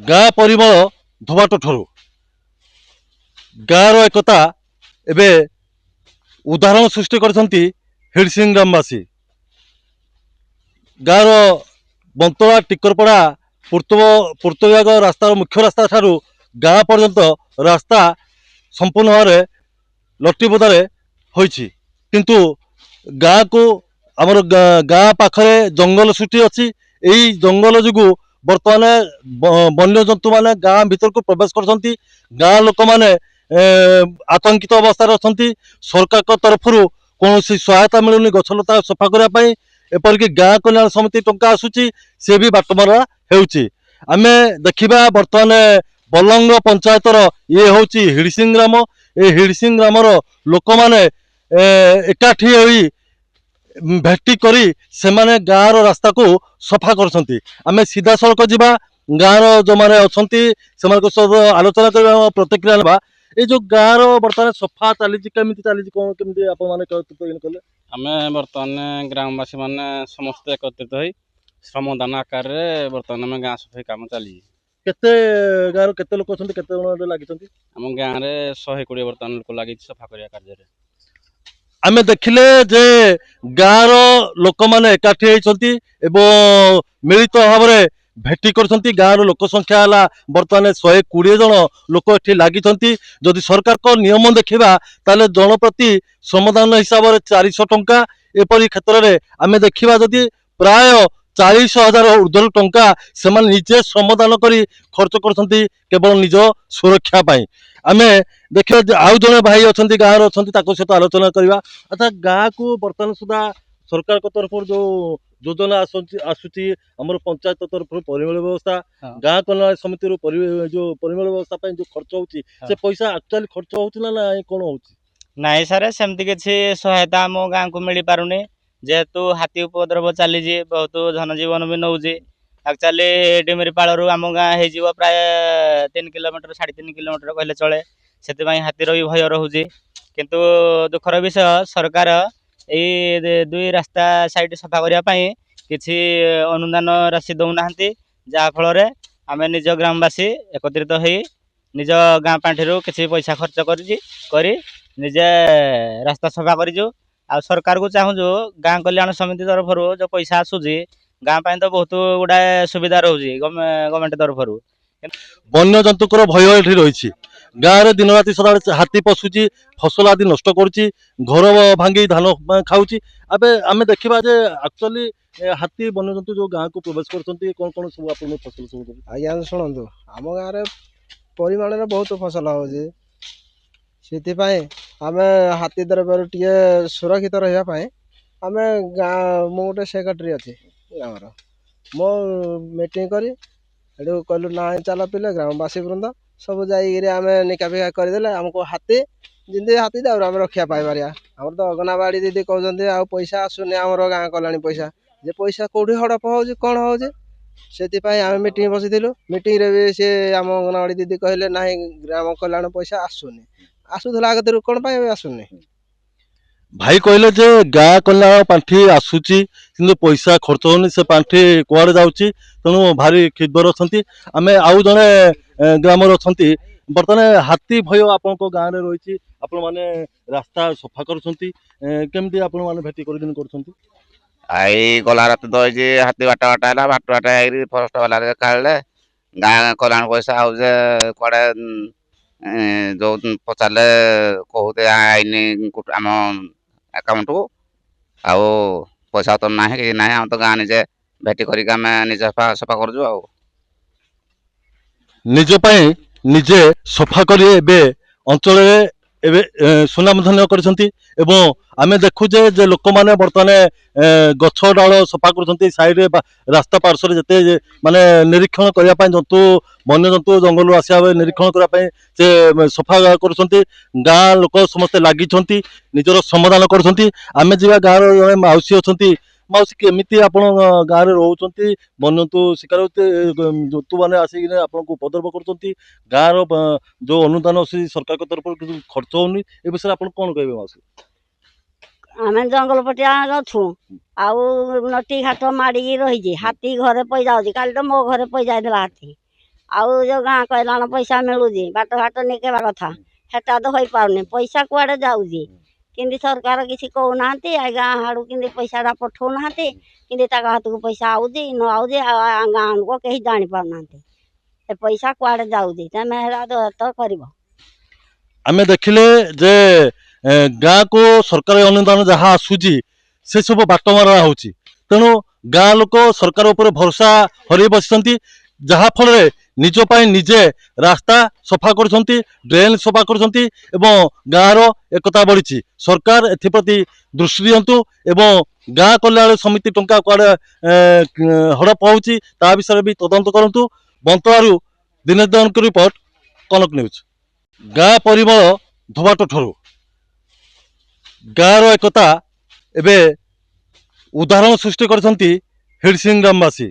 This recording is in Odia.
ଗାଁ ପରିମଳ ଧୋବାଟ ଠାରୁ ଗାଁର ଏକତା ଏବେ ଉଦାହରଣ ସୃଷ୍ଟି କରିଛନ୍ତି ହିଡସିଂ ଗ୍ରାମବାସୀ। ଗାଁର ବନ୍ତଳା ଟିକରପଡ଼ା ପୂର୍ତ୍ତବିଭାଗ ରାସ୍ତାର ମୁଖ୍ୟ ରାସ୍ତା ଠାରୁ ଗାଁ ପର୍ଯ୍ୟନ୍ତ ରାସ୍ତା ସମ୍ପୂର୍ଣ୍ଣ ଭାବରେ ଲଟିବଦାରେ ହୋଇଛି। କିନ୍ତୁ ଗାଁକୁ ଆମର ଗାଁ ପାଖରେ ଜଙ୍ଗଲ ସୃଷ୍ଟି ଅଛି। ଏହି ଜଙ୍ଗଲ ଯୋଗୁଁ ବର୍ତ୍ତମାନ ବନ୍ୟଜନ୍ତୁ ମାନେ ଗାଁ ଭିତରକୁ ପ୍ରବେଶ କରୁଛନ୍ତି। ଗାଁ ଲୋକମାନେ ଆତଙ୍କିତ ଅବସ୍ଥାରେ ଅଛନ୍ତି। ସରକାରଙ୍କ ତରଫରୁ କୌଣସି ସହାୟତା ମିଳୁନି ଗଛଲତା ସଫା କରିବା ପାଇଁ। ଏପରିକି ଗାଁ କଲ୍ୟାଣ ସମିତି ଟଙ୍କା ଆସୁଛି, ସେ ବି ବାଟମାରା ହେଉଛି। ଆମେ ଦେଖିବା ବର୍ତ୍ତମାନ ବଲଙ୍ଗ ପଞ୍ଚାୟତର ଇଏ ହେଉଛି ହିଡସିଂ ଗ୍ରାମ। ଏ ହିଡସିଂ ଗ୍ରାମର ଲୋକମାନେ ଏକାଠି ହୋଇ ଭେଟି କରି ସେମାନେ ଗାଁର ରାସ୍ତାକୁ ସଫା କରୁଛନ୍ତି। ଆମେ ସିଧାସଳଖ ଯିବା, ଗାଁର ଯେଉଁମାନେ ଅଛନ୍ତି ସେମାନଙ୍କ ସହ ଆଲୋଚନା କରିବା, ପ୍ରତିକ୍ରିୟା ନେବା। ଏଇ ଯୋଉ ଗାଁର ବର୍ତ୍ତମାନ ସଫା ଚାଲିଛି, କେମିତି ଚାଲିଛି, କଣ କେମିତି ଆପଣମାନେ କଲେ? ଆମେ ବର୍ତ୍ତମାନ ଗ୍ରାମବାସୀ ମାନେ ସମସ୍ତେ ଏକତ୍ରିତ ହୋଇ ଶ୍ରମଦାନ ଆକାରରେ ବର୍ତ୍ତମାନ ଆମେ ଗାଁ ସଫେଇ କାମ ଚାଲିଛି। କେତେ ଗାଁର କେତେ ଲୋକ ଅଛନ୍ତି, କେତେ ଜଣ ଲାଗିଛନ୍ତି? ଆମ ଗାଁରେ 120 ବର୍ତ୍ତମାନ ଲୋକ ଲାଗିଛି ସଫା କରିବା କାର୍ଯ୍ୟରେ। ଆମେ ଦେଖିଲେ ଯେ ଗାଁର ଲୋକମାନେ ଏକାଠି ହେଇଛନ୍ତି ଏବଂ ମିଳିତ ଭାବରେ ଭେଟି କରୁଛନ୍ତି। ଗାଁର ଲୋକ ସଂଖ୍ୟା ହେଲା ବର୍ତ୍ତମାନ 120 ଜଣ ଲୋକ ଏଠି ଲାଗିଛନ୍ତି। ଯଦି ସରକାରଙ୍କ ନିୟମ ଦେଖିବା ତାହେଲେ ଜଣ ପ୍ରତି ଶ୍ରମଦାନ ହିସାବରେ 400 ଟଙ୍କା। ଏପରି କ୍ଷେତ୍ରରେ ଆମେ ଦେଖିବା ଯଦି ପ୍ରାୟ 40,000 ଊର୍ଦ୍ଧ୍ୱରୁ ଟଙ୍କା ସେମାନେ ନିଜେ ଶ୍ରମଦାନ କରି ଖର୍ଚ୍ଚ କରୁଛନ୍ତି କେବଳ ନିଜ ସୁରକ୍ଷା ପାଇଁ। ଆମେ ଦେଖିବା ଯେ ଆଉ ଜଣେ ଭାଇ ଅଛନ୍ତି ଗାଁରେ ଅଛନ୍ତି, ତାଙ୍କ ସହିତ ଆଲୋଚନା କରିବା। ଆଚ୍ଛା, ଗାଁକୁ ବର୍ତ୍ତମାନ ସୁଦ୍ଧା ସରକାରଙ୍କ ତରଫରୁ ଯୋଉ ଯୋଜନା ଆସୁଛି ଆମର ପଞ୍ଚାୟତ ତରଫରୁ ପରିମଳ ବ୍ୟବସ୍ଥା, ଗାଁ କଲ୍ୟାଣ ସମିତିରୁ ଯୋଉ ପରିମଳ ବ୍ୟବସ୍ଥା ପାଇଁ ଯୋଉ ଖର୍ଚ୍ଚ ହଉଛି, ସେ ପଇସା ଆକ୍ଚୁଆଲି ଖର୍ଚ୍ଚ ହଉଛି ନା କଣ ହଉଛି? ନାଇଁ ସାର୍, ସେମିତି କିଛି ସହାୟତା ଆମ ଗାଁକୁ ମିଳିପାରୁନି। ଯେହେତୁ ହାତୀ ଉପଦ୍ରବ ଚାଲିଛି, ବହୁତ ଧନଜୀବନ ବି ନେଉଛି। ଆକ୍ଚୁଆଲି ଡିମିରିପାଳରୁ ଆମ ଗାଁ ହେଇଯିବ ପ୍ରାୟ 3 କିଲୋମିଟର, 3.5 କିଲୋମିଟର କହିଲେ ଚଳେ। ସେଥିପାଇଁ ହାତୀର ବି ଭୟ ରହୁଛି। କିନ୍ତୁ ଦୁଃଖର ବିଷୟ, ସରକାର ଏଇ 2 ରାସ୍ତା ସାଇଡ୍ ସଫା କରିବା ପାଇଁ କିଛି ଅନୁଦାନ ରାଶି ଦେଉନାହାନ୍ତି। ଯାହାଫଳରେ ଆମେ ନିଜ ଗ୍ରାମବାସୀ ଏକତ୍ରିତ ହୋଇ ନିଜ ଗାଁ ପାଣ୍ଠିରୁ କିଛି ପଇସା ଖର୍ଚ୍ଚ କରି ନିଜେ ରାସ୍ତା ସଫା କରିଛୁ। ଆଉ ସରକାରକୁ ଚାହୁଁଛୁ ଗାଁ କଲ୍ୟାଣ ସମିତି ତରଫରୁ ଯେଉଁ ପଇସା ଆସୁଛି, ଗାଁ ପାଇଁ ତ ବହୁତ ଗୁଡ଼ାଏ ସୁବିଧା ରହୁଛି ଗଭର୍ଣ୍ଣମେଣ୍ଟ ତରଫରୁ। ବନ୍ୟଜନ୍ତୁଙ୍କର ଭୟ ଏଠି ରହିଛି। ଗାଁରେ ଦିନ ରାତି ସଦାବେଳେ ହାତୀ ପଶୁଛି, ଫସଲ ଆଦି ନଷ୍ଟ କରୁଛି, ଘର ଭାଙ୍ଗି ଧାନ ଖାଉଛି। ଏବେ ଆମେ ଦେଖିବା ଯେ ଆକ୍ଚୁଆଲି ହାତୀ ବନ୍ୟଜନ୍ତୁ ଯୋଉ ଗାଁକୁ ପ୍ରବେଶ କରୁଛନ୍ତି, କଣ କଣ ସବୁ ଆପଣଙ୍କ ଫସଲ ସବୁ? ଆଜ୍ଞା ଶୁଣନ୍ତୁ, ଆମ ଗାଁରେ ପରିମାଣରେ ବହୁତ ଫସଲ ହେଉଛି। ସେଥିପାଇଁ ଆମେ ହାତୀ ଦ୍ରବ୍ୟରୁ ଟିକେ ସୁରକ୍ଷିତ ରହିବା ପାଇଁ ଆମେ ମୁଁ ଗୋଟେ ସେକ୍ରେଟାରୀ ଅଛି ଗ୍ରାମର। ମୁଁ ମିଟିଂ କରି ସେଠୁ କହିଲୁ ନାଇଁ ଚାଲ ପିଲେ ଗ୍ରାମବାସୀ ବୃନ୍ଦ ସବୁ ଯାଇକିରି ଆମେ ନିକା ଫିକା କରିଦେଲେ ଆମକୁ ଯେମିତି ହାତୀ ଦାଉରୁ ଆମେ ରକ୍ଷା ପାଇପାରିବା। ଆମର ତ ଅଗନାବାଡ଼ି ଦିଦି କହୁଛନ୍ତି ଆଉ ପଇସା ଆସୁନି ଆମର ଗାଁ କଲ୍ୟାଣୀ ପଇସା, ଯେ ପଇସା କେଉଁଠି ହଡ଼ପ ହେଉଛି କ'ଣ ହେଉଛି। ସେଥିପାଇଁ ଆମେ ମିଟିଂ ବସିଥିଲୁ। ମିଟିଂରେ ବି ସେ ଆମ ଅଙ୍ଗନବାଡ଼ି ଦିଦି କହିଲେ ନାହିଁ ଗ୍ରାମ କଲ୍ୟାଣ ପଇସା ଆସୁନି। ଆସୁଥିଲା ଆଗରୁ, କ'ଣ ପାଇଁ ଆସୁନି? ଭାଇ କହିଲେ ଯେ ଗାଁ କଲ୍ୟାଣ ପାଣ୍ଠି ଆସୁଛି କିନ୍ତୁ ପଇସା ଖର୍ଚ୍ଚ ହଉନି, ସେ ପାଣ୍ଠି କୁଆଡେ ଯାଉଛି, ତେଣୁ ଭାରି କ୍ଷୁବ୍ଧ ଅଛନ୍ତି। ଆମେ ଆଉ ଜଣେ ଗ୍ରାମରେ ଅଛନ୍ତି। ବର୍ତ୍ତମାନ ହାତୀ ଭୟ ଆପଣଙ୍କ ଗାଁରେ ରହିଛି, ଆପଣମାନେ ରାସ୍ତା ସଫା କରୁଛନ୍ତି, କେମିତି ଆପଣମାନେ ଭେଟି କରିଦିନ କରୁଛନ୍ତି? ଏଇ ଗଲା ରାତି ତ ହେଇଛି ହାତୀ ବାଟ ହେଲା, ବାଟ ହେଇକିରି ଫରେଷ୍ଟ ବାଲା କାଢ଼ିଲେ। ଗାଁ କଲ୍ୟାଣ ପଇସା ହଉଛି କୁଆଡ଼େ ଯୋଉ ପଚାରିଲେ କହୁତେ ଆଇନି ଆମ ଆକାଉଣ୍ଟକୁ, ଆଉ ପଇସା ତ ନାହିଁ, କିଛି ନାହିଁ। ଆମେ ତ ଗାଁ ନିଜେ ଭେଟି କରିକି ଆମେ ନିଜେ ସଫା କରୁଛୁ। ଆଉ ନିଜ ପାଇଁ ନିଜେ ସଫା କରି ଏବେ ଅଞ୍ଚଳରେ ଏବେ ସୁନାମଧନ୍ୟ କରିଛନ୍ତି। ଏବଂ ଆମେ ଦେଖୁଛେ ଯେ ଲୋକମାନେ ବର୍ତ୍ତମାନ ଗଛ ଡାଳ ସଫା କରୁଛନ୍ତି, ସାଇଡରେ ରାସ୍ତା ପାର୍ଶ୍ୱରେ ଯେତେ ମାନେ ନିରୀକ୍ଷଣ କରିବା ପାଇଁ ବନ୍ୟଜନ୍ତୁ ଜଙ୍ଗଲରୁ ଆସିବା ବେଳେ ନିରୀକ୍ଷଣ କରିବା ପାଇଁ ସେ ସଫା କରୁଛନ୍ତି। ଗାଁ ଲୋକ ସମସ୍ତେ ଲାଗିଛନ୍ତି, ନିଜର ଶ୍ରମଦାନ କରୁଛନ୍ତି। ଆମେ ଯିବା, ଗାଁର ଜଣେ ମାଉସୀ ଅଛନ୍ତି। ମାଉସୀ, କେମିତି ଆପଣ ଗାଁରେ ରହୁଛନ୍ତି? ବନ୍ୟଜନ୍ତୁ ଶିକାର ଜନ୍ତୁମାନେ ଆସିକିନା ଆପଣଙ୍କୁ ଉପଦ୍ରବ କରୁଛନ୍ତି, ଗାଁର ଯୋଉ ଅନୁଦାନ ଆସୁଛି ସରକାରଙ୍କ ତରଫରୁ କିଛି ଖର୍ଚ୍ଚ ହଉନି, ଏ ବିଷୟରେ ଆପଣ କଣ କହିବେ ମାଉସୀ? ଆମେ ଜଙ୍ଗଲ ପଟିଆ ଅଛୁ, ଆଉ ନଟି ଘାଟ ମାଡ଼ିକି ରହିଛି। ହାତୀ ଘରେ ପଇ ଯାଉଛି। କାଲି ତ ମୋ ଘରେ ପଇ ଯାଇଥିଲା ହାତୀ। ଆଉ ଯୋଉ ଗାଁ କଲ୍ୟାଣ ପଇସା ମିଳୁଛି ବାଟ ଘାଟ ନିକେଇବା କଥା ସେଟା ତ ହେଇପାରୁନି ପଇସା କୁଆଡେ ଯାଉଛି କିନ୍ତୁ ସରକାର କିଛି କହୁନାହାନ୍ତି ଗାଁ ହାଡୁ କିନ୍ତୁ ପଇସାଟା ପଠଉନାହାନ୍ତି କିନ୍ତୁ ତାଙ୍କ ହାତକୁ ପଇସା ଆଉଛି ନ ଆଉଛି ଗାଁ ଲୋକ କେହି ଜାଣିପାରୁନାହାନ୍ତି ସେ ପଇସା କୁଆଡେ ଯାଉଛି ତମେ ହେରା ତ କରିବ। ଆମେ ଦେଖିଲେ ଯେ ଗାଁକୁ ସରକାରୀ ଅନୁଦାନ ଯାହା ଆସୁଛି ସେ ସବୁ ବାଟମାରା ହଉଛି। ତେଣୁ ଗାଁ ଲୋକ ସରକାର ଉପରେ ଭରସା ହରେଇ ବସିଛନ୍ତି, ଯାହା ଫଳରେ ନିଜ ପାଇଁ ନିଜେ ରାସ୍ତା ସଫା କରୁଛନ୍ତି, ଡ୍ରେନ୍ ସଫା କରୁଛନ୍ତି ଏବଂ ଗାଁର ଏକତା ବଢିଛି। ସରକାର ଏଥିପ୍ରତି ଦୃଷ୍ଟି ଦିଅନ୍ତୁ ଏବଂ ଗାଁ କଲ୍ୟାଣ ସମିତି ଟଙ୍କା କୁଆଡେ ହଡପ ହଉଛି ତା ବିଷୟରେ ବି ତଦନ୍ତ କରନ୍ତୁ। ବନ୍ତଳାରୁ ଦିନେଶ ଦେଓଙ୍କ ରିପୋର୍ଟ, କନକ ନ୍ୟୁଜ୍। ଗାଁ ପରିମଳ ଧୋବାଟ ଠାରୁ ଗାଁର ଏକତା ଏବେ ଉଦାହରଣ ସୃଷ୍ଟି କରିଛନ୍ତି ହିଡସିଂ ଗ୍ରାମବାସୀ।